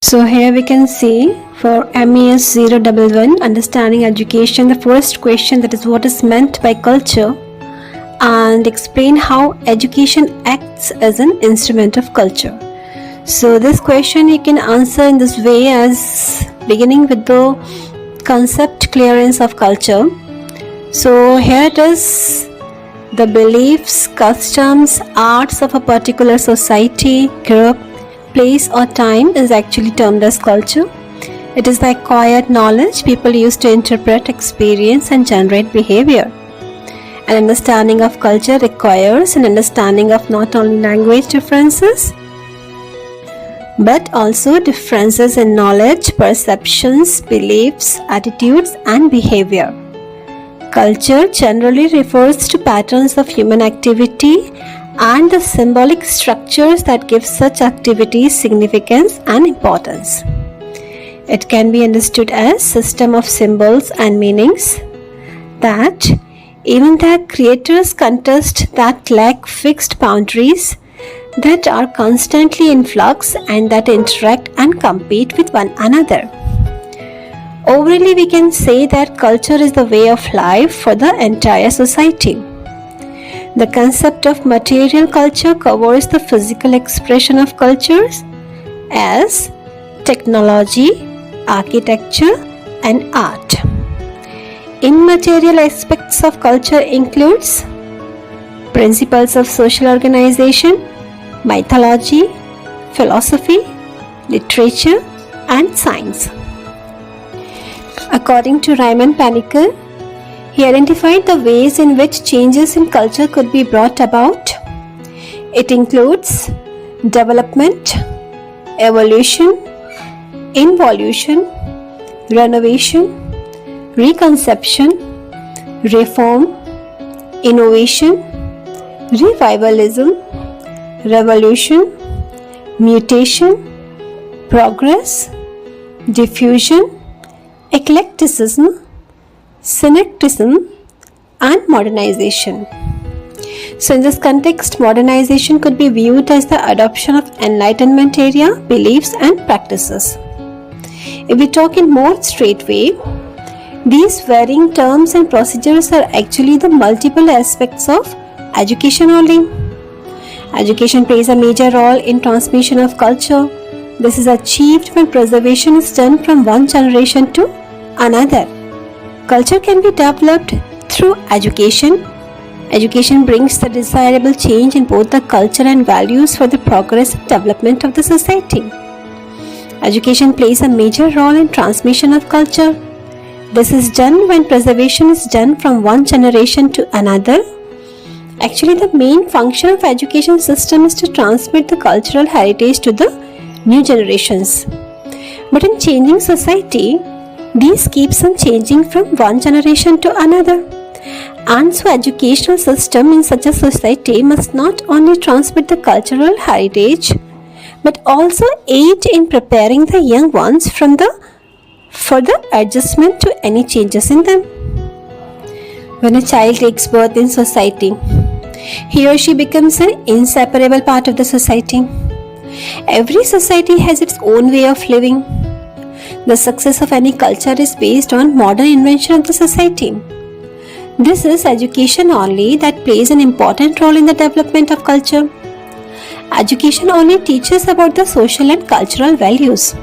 So here we can see for MES 011 understanding education, the first question, that is what is meant by culture, and explain how education acts as an instrument of culture. So this question you can answer in this way, as beginning with the concept clearance of culture. So here it is: the beliefs, customs, arts of a particular society, group, place or time is actually termed as culture. It is the acquired knowledge people use to interpret, experience and generate behavior. An understanding of culture requires an understanding of not only language differences but also differences in knowledge, perceptions, beliefs, attitudes and behavior. Culture generally refers to patterns of human activity and the symbolic structures that give such activities significance and importance. It can be understood as system of symbols and meanings that even their creators contest, that lack fixed boundaries, that are constantly in flux and that interact and compete with one another. Overall, we can say that culture is the way of life for the entire society. The concept of material culture covers the physical expression of cultures as technology, architecture, and art. Immaterial aspects of culture includes principles of social organization, mythology, philosophy, literature, and science. According to Raymond Panikkar, he identified the ways in which changes in culture could be brought about. It includes development, evolution, involution, renovation, reconception, reform, innovation, revivalism, revolution, mutation, progress, diffusion, eclecticism, syncretism and modernization. So in this context, modernization could be viewed as the adoption of Enlightenment era beliefs and practices. If we talk in more straight way, these varying terms and procedures are actually the multiple aspects of education only. Education plays a major role in transmission of culture. This is achieved when preservation is done from one generation to another. Culture can be developed through education. Education brings the desirable change in both the culture and values for the progress and development of the society. Education plays a major role in transmission of culture. This is done when preservation is done from one generation to another. Actually, the main function of education system is to transmit the cultural heritage to the new generations. But in changing society, these keeps on changing from one generation to another. And so educational system in such a society must not only transmit the cultural heritage but also aid in preparing the young ones for the adjustment to any changes in them. When a child takes birth in society, he or she becomes an inseparable part of the society. Every society has its own way of living. The success of any culture is based on modern invention of the society. This is education only that plays an important role in the development of culture. Education only teaches about the social and cultural values.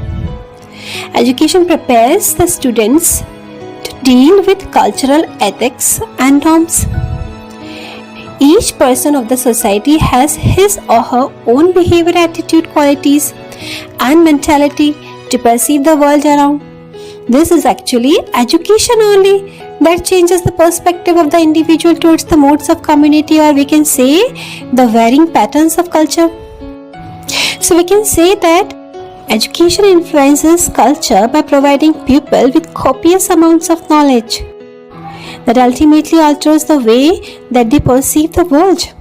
Education prepares the students to deal with cultural ethics and norms. Each person of the society has his or her own behavior, attitude, qualities and mentality to perceive the world around. This is actually education only that changes the perspective of the individual towards the modes of community, or we can say the varying patterns of culture. So we can say that education influences culture by providing people with copious amounts of knowledge that ultimately alters the way that they perceive the world.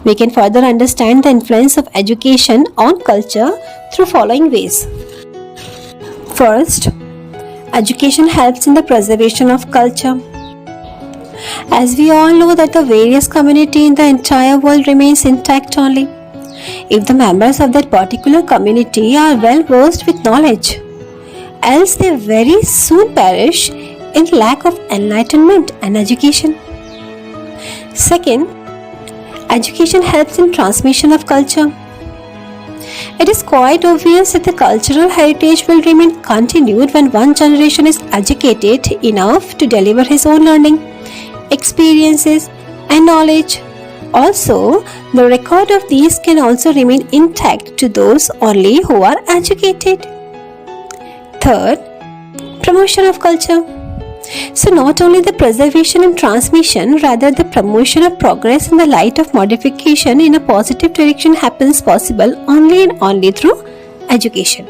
We can further understand the influence of education on culture through following ways. First, education helps in the preservation of culture. As we all know that the various community in the entire world remains intact only if the members of that particular community are well versed with knowledge, else they very soon perish in lack of enlightenment and education. Second, education helps in transmission of culture. It is quite obvious that the cultural heritage will remain continued when one generation is educated enough to deliver his own learning, experiences, and knowledge. Also, the record of these can also remain intact to those only who are educated. Third, promotion of culture. So not only the preservation and transmission, rather the promotion of progress in the light of modification in a positive direction happens possible only and only through education.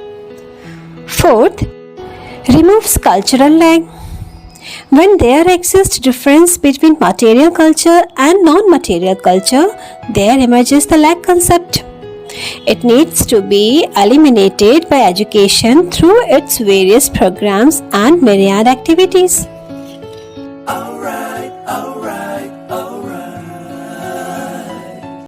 Fourth, removes cultural lag. When there exists difference between material culture and non-material culture, there emerges the lag concept. It needs to be eliminated by education through its various programs and myriad activities. Alright, alright, alright.